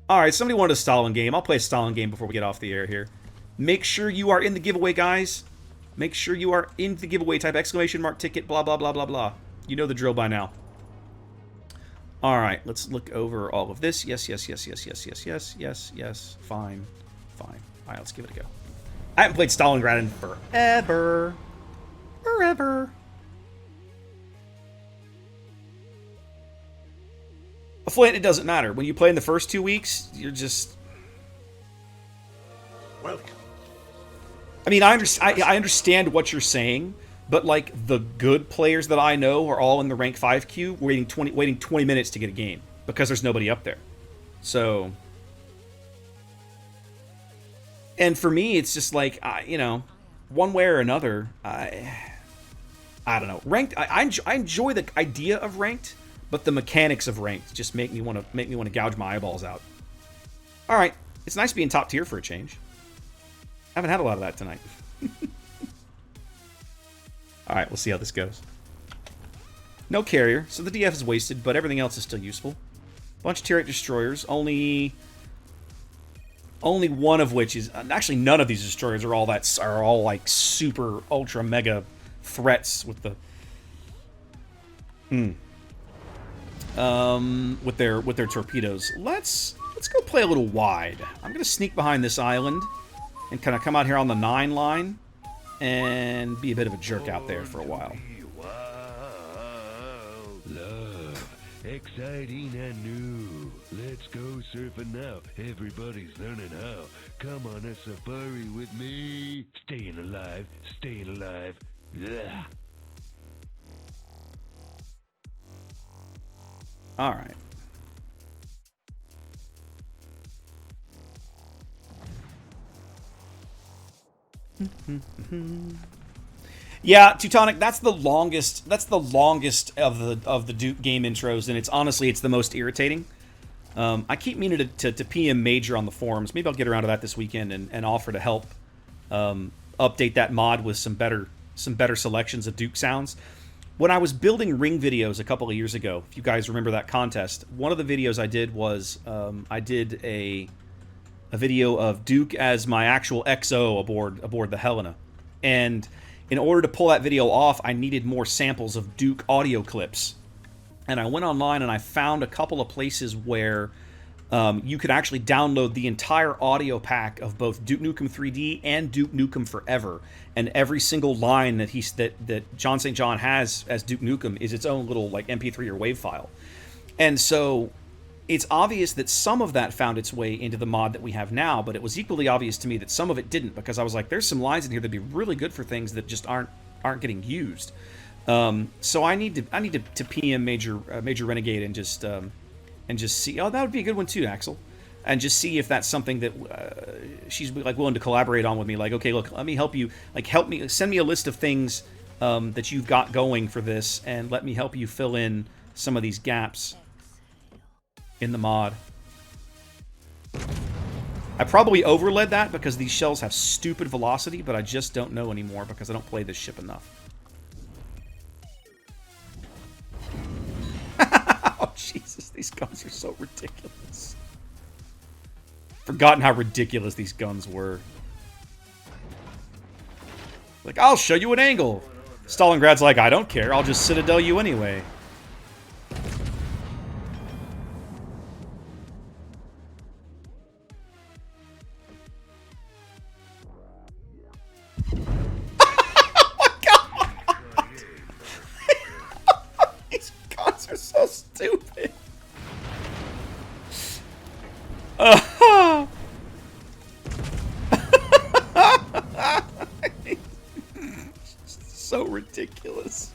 Alright, somebody wanted a Stalin game. I'll play a Stalin game before we get off the air here. Make sure you are in the giveaway, guys. Make sure you are in the giveaway. Type exclamation mark ticket, blah, blah, blah, blah, blah. You know the drill by now. Alright, let's look over all of this. Yes, yes, yes, yes, yes, yes, yes, yes, yes. Fine. Fine. Alright, let's give it a go. I haven't played Stalingrad in forever. Forever. Flint, it doesn't matter. When you play in the first 2 weeks, you're just... Welcome. I mean, I understand what you're saying, but like the good players that I know are all in the rank 5 queue, waiting 20 minutes to get a game because there's nobody up there. So, and for me, it's just like you know, one way or another, I don't know. Ranked, I enjoy the idea of ranked, but the mechanics of ranked just make me want to gouge my eyeballs out. All right, it's nice being top tier for a change. Haven't had a lot of that tonight. Alright, we'll see how this goes. No carrier, so the DF is wasted, but everything else is still useful. Bunch of tier 8 destroyers, only one of which is... Actually, none of these destroyers are all like super, ultra, mega threats with the... with their torpedoes. Let's go play a little wide. I'm going to sneak behind this island and kind of come out here on the 9 line and be a bit of a jerk out there for a while. Love, exciting and new. Let's go surfing now. Everybody's learning how. Come on a safari with me. Staying alive, staying alive. Ugh. All right. Yeah, Teutonic, that's the longest of the Duke game intros, and it's the most irritating. I keep meaning to PM Major on the forums. Maybe I'll get around to that this weekend and offer to help update that mod with some better selections of Duke sounds. When I was building ring videos a couple of years ago, if you guys remember that contest, one of the videos I did was I did a video of Duke as my actual XO aboard the Helena. And in order to pull that video off, I needed more samples of Duke audio clips. And I went online and I found a couple of places where you could actually download the entire audio pack of both Duke Nukem 3D and Duke Nukem Forever. And every single line that John St. John has as Duke Nukem is its own little like MP3 or WAV file. And so it's obvious that some of that found its way into the mod that we have now, but it was equally obvious to me that some of it didn't, because I was like, there's some lines in here that'd be really good for things that just aren't getting used. So I need to PM Major Renegade and just see. Oh, that would be a good one too, Axel. And just see if that's something that she's like willing to collaborate on with me. Like, okay, look, let me help you. Like, send me a list of things that you've got going for this, and let me help you fill in some of these gaps in the mod. I probably overled that because these shells have stupid velocity, but I just don't know anymore because I don't play this ship enough. Oh, Jesus, these guns are so ridiculous. Forgotten how ridiculous these guns were. Like, I'll show you an angle. Stalingrad's like, I don't care, I'll just Citadel you anyway. So stupid. So ridiculous.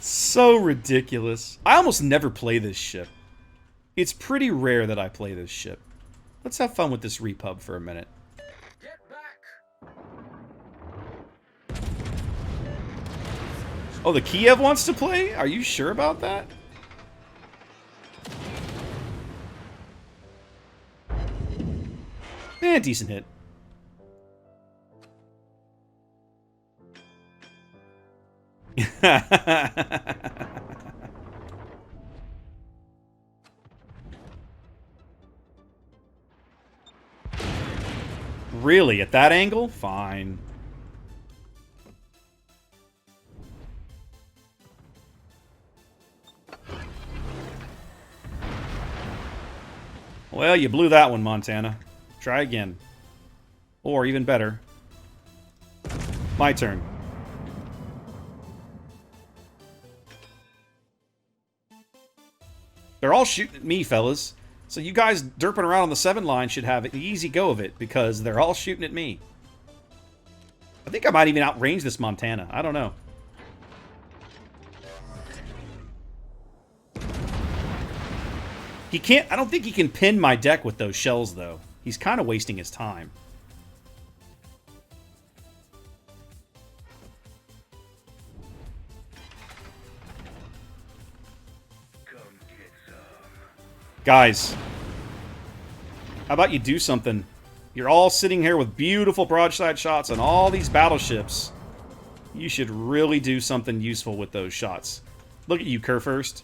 So ridiculous. I almost never play this ship. It's pretty rare that I play this ship. Let's have fun with this repub for a minute. Oh, the Kiev wants to play? Are you sure about that? Eh, decent hit. Really? At that angle? Fine. Well, you blew that one, Montana. Try again. Or, even better, my turn. They're all shooting at me, fellas. So you guys derping around on the 7 line should have an easy go of it, because they're all shooting at me. I think I might even outrange this Montana. I don't know. He can't... I don't think he can pin my deck with those shells, though. He's kind of wasting his time. Guys, how about you do something? You're all sitting here with beautiful broadside shots on all these battleships. You should really do something useful with those shots. Look at you, Kurfürst.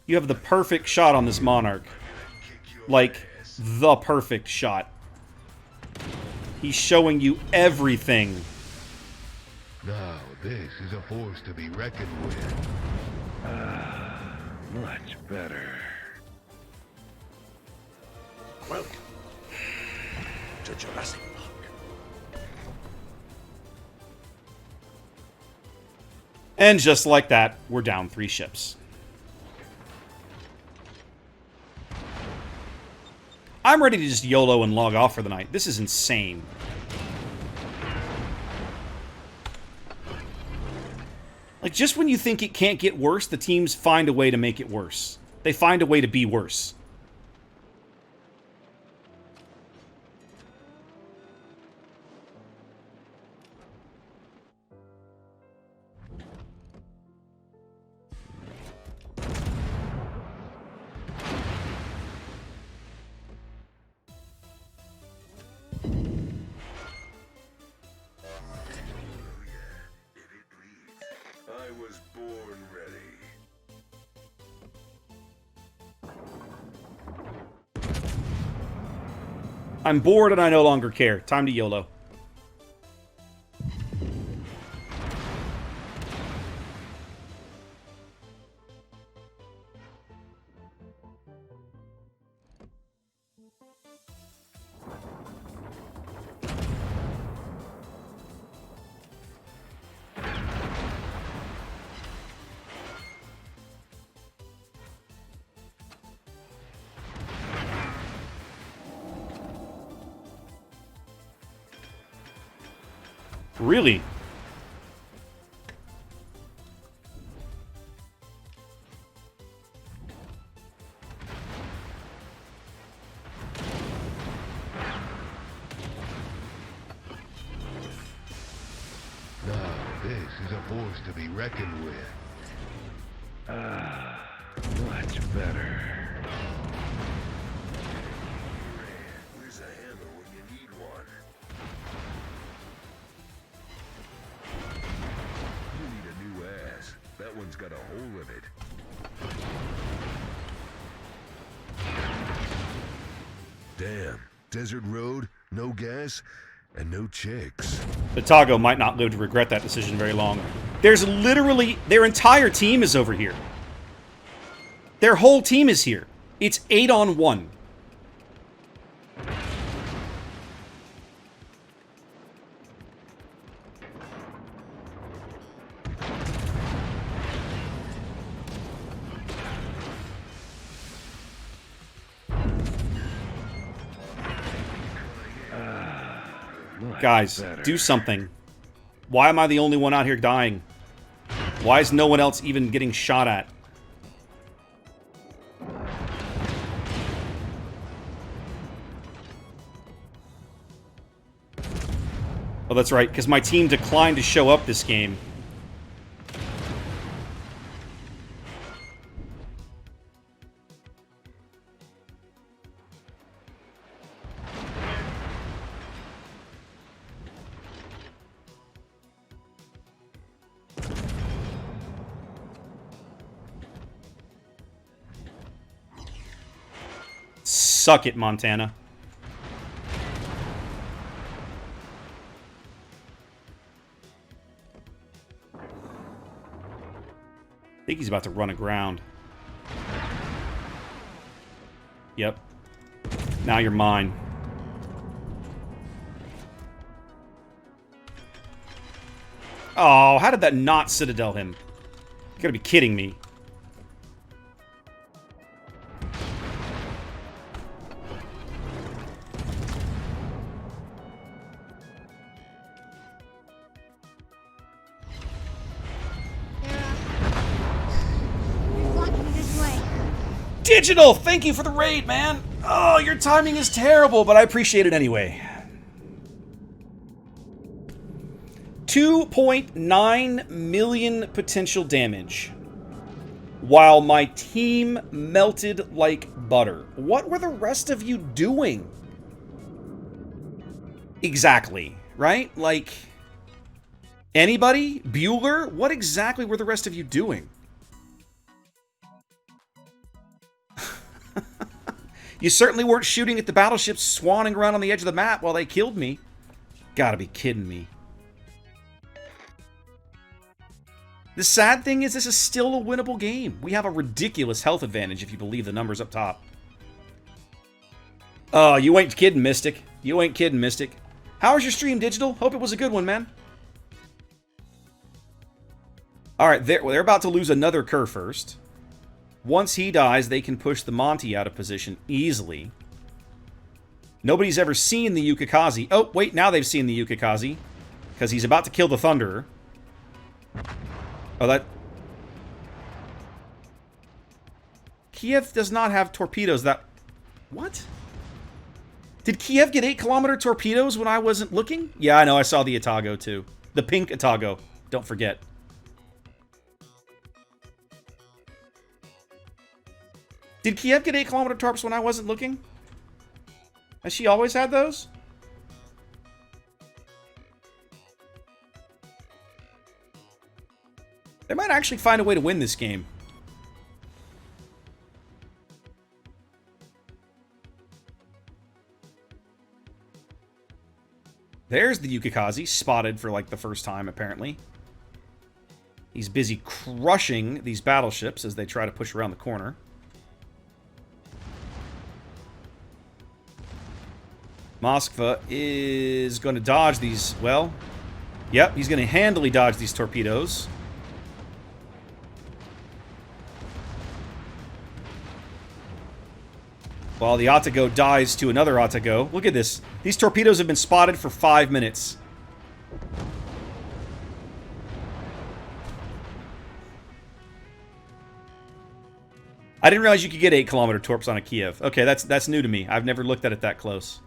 You have the perfect shot on this Monarch. Like, the perfect shot. He's showing you everything. Now, this is a force to be reckoned with. Much better. Welcome to Jurassic Park. And just like that, we're down 3 ships. I'm ready to just YOLO and log off for the night. This is insane. Like, just when you think it can't get worse, the teams find a way to make it worse. They find a way to be worse. I was born ready. I'm bored and I no longer care. Time to YOLO. Really? Now, this is a force to be reckoned with. Much better. Where's a hammer when you need one? You need a new ass. That one's got a hole in it. Damn. Desert road, no gas, and no chicks. Batago might not live to regret that decision very long. There's literally... their entire team is over here. Their whole team is here. It's 8-on-1. Guys, do something. Why am I the only one out here dying? Why is no one else even getting shot at? Oh, that's right, because my team declined to show up this game. Suck it, Montana. think he's about to run aground. Yep. Now you're mine. Oh, how did that not Citadel him? You gotta be kidding me. Digital, thank you for the raid, man. Oh, your timing is terrible, but I appreciate it anyway. 2.9 million potential damage, while my team melted like butter. What were the rest of you doing? Exactly, right? Like, anybody? Bueller? What exactly were the rest of you doing? You certainly weren't shooting at the battleships swanning around on the edge of the map while they killed me. Gotta be kidding me. The sad thing is this is still a winnable game. We have a ridiculous health advantage if you believe the numbers up top. Oh, you ain't kidding, Mystic. You ain't kidding, Mystic. How was your stream, Digital? Hope it was a good one, man. Alright, they're about to lose another Kerr first. Once he dies, they can push the Monty out of position easily. Nobody's ever seen the Yukikaze. Oh, wait, now they've seen the Yukikaze. Because he's about to kill the Thunderer. Oh, that... Kiev does not have torpedoes that... What? Did Kiev get 8-kilometer torpedoes when I wasn't looking? Yeah, I know, I saw the Atago, too. The pink Atago. Don't forget. Did Kiev get 8-kilometer torps when I wasn't looking? Has she always had those? They might actually find a way to win this game. There's the Yukikaze, spotted for like the first time, apparently. He's busy crushing these battleships as they try to push around the corner. Moskva is going to dodge these, well, yep, he's going to handily dodge these torpedoes. While the Atago dies to another Atago. Look at this. These torpedoes have been spotted for 5 minutes. I didn't realize you could get 8-kilometer torps on a Kiev. Okay, that's new to me. I've never looked at it that close.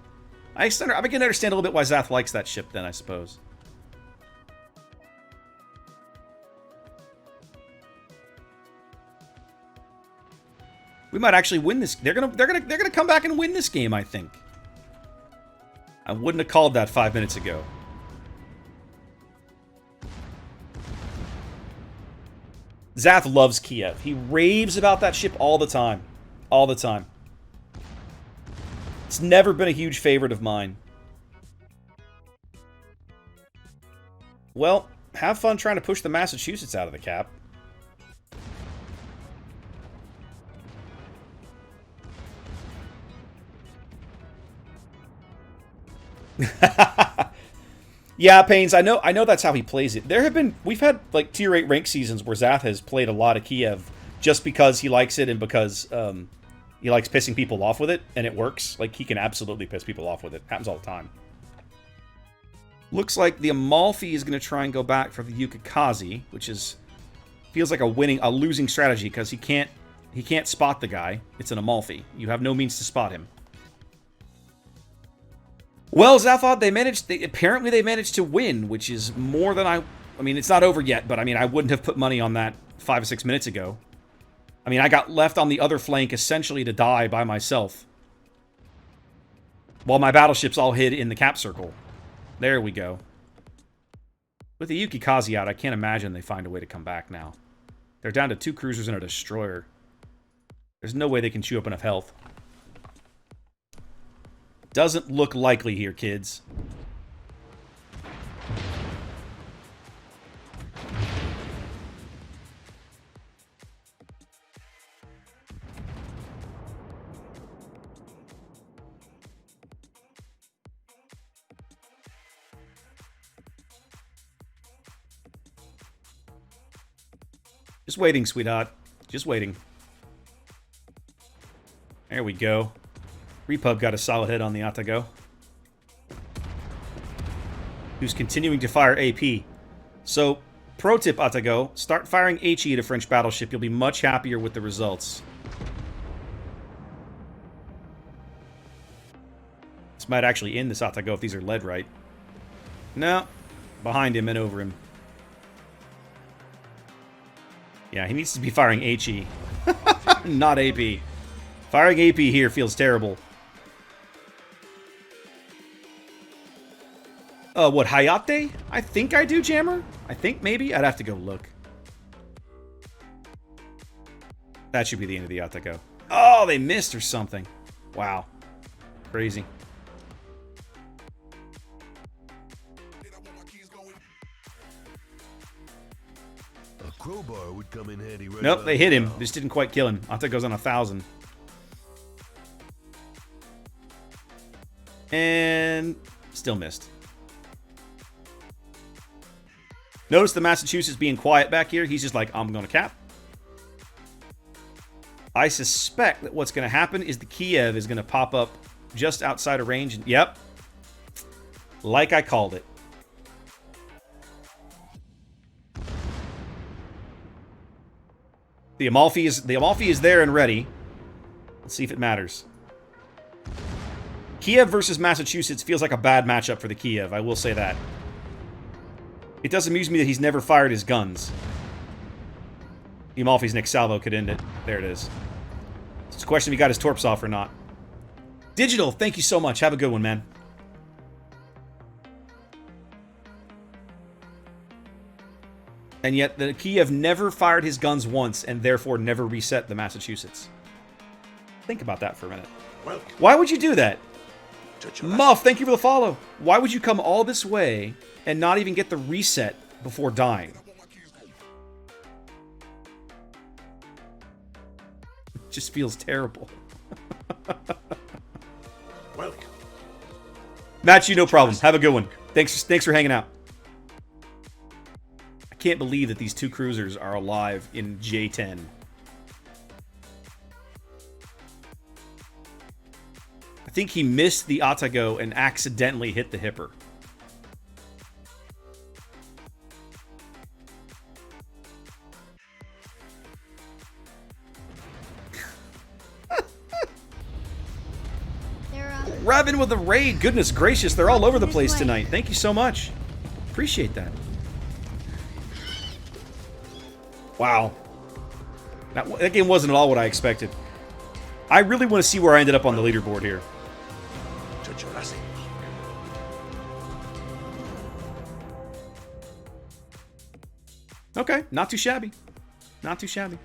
I begin to understand a little bit why Zath likes that ship then, I suppose. We might actually win this. They're gonna come back and win this game, I think. I wouldn't have called that 5 minutes ago. Zath loves Kiev. He raves about that ship all the time. All the time. It's never been a huge favorite of mine. Well, have fun trying to push the Massachusetts out of the cap. Yeah, Pains, I know that's how he plays it. We've had like tier 8 rank seasons where Zath has played a lot of Kiev just because he likes it and because he likes pissing people off with it, and it works. Like, he can absolutely piss people off with it. Happens all the time. Looks like the Amalfi is going to try and go back for the Yukikaze, which feels like a losing strategy because he can't spot the guy. It's an Amalfi. You have no means to spot him. Well, Zaphod, apparently they managed to win, which is more than I mean, it's not over yet, but I mean, I wouldn't have put money on that 5 or 6 minutes ago. I mean, I got left on the other flank essentially to die by myself. While my battleships all hid in the cap circle. There we go. With the Yukikaze out, I can't imagine they find a way to come back now. They're down to 2 cruisers and a destroyer. There's no way they can chew up enough health. Doesn't look likely here, kids. Just waiting, sweetheart. Just waiting. There we go. Repub got a solid hit on the Atago, who's continuing to fire AP. So, pro tip, Atago, start firing HE at a French battleship. You'll be much happier with the results. This might actually end this Atago if these are led right. No. Behind him and over him. Yeah, he needs to be firing HE. Not AP. Firing AP here feels terrible. What, Hayate? I think I do, Jammer. I think maybe. I'd have to go look. That should be the end of the Atago. Oh, they missed or something. Wow. Crazy. A crowbar would come in handy right Nope, about they hit him. now. Just didn't quite kill him. Atago's on 1,000. And still missed. Notice the Massachusetts being quiet back here. He's just like, I'm going to cap. I suspect that what's going to happen is the Kiev is going to pop up just outside of range. Yep. Like I called it. The Amalfi is there and ready. Let's see if it matters. Kiev versus Massachusetts feels like a bad matchup for the Kiev, I will say that. It does amuse me that he's never fired his guns. The Amalfi's next salvo could end it. There it is. It's a question if he got his torps off or not. Digital, thank you so much. Have a good one, man. And yet the Kiev never fired his guns once and therefore never reset the Massachusetts. Think about that for a minute. Why would you do that? Muff, thank you for the follow. Why would you come all this way and not even get the reset before dying? It just feels terrible. Match you, no problem. Have a good one. Thanks for hanging out. I can't believe that these two cruisers are alive in J10. I think he missed the Atago and accidentally hit the Hipper. Robin with the raid. Goodness gracious, they're all over the place tonight. Thank you so much. Appreciate that. Wow. That game wasn't at all what I expected. I really want to see where I ended up on the leaderboard here. To Jurassic Park. Okay, not too shabby. Not too shabby.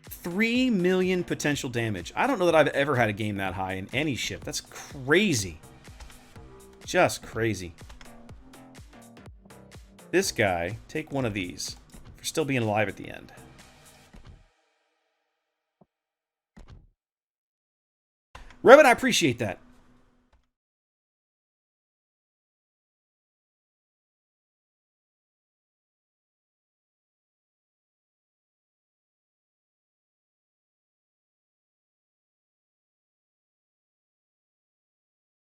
3 million potential damage. I don't know that I've ever had a game that high in any ship. That's crazy. Just crazy. This guy, take one of these for still being alive at the end. Revit, I appreciate that.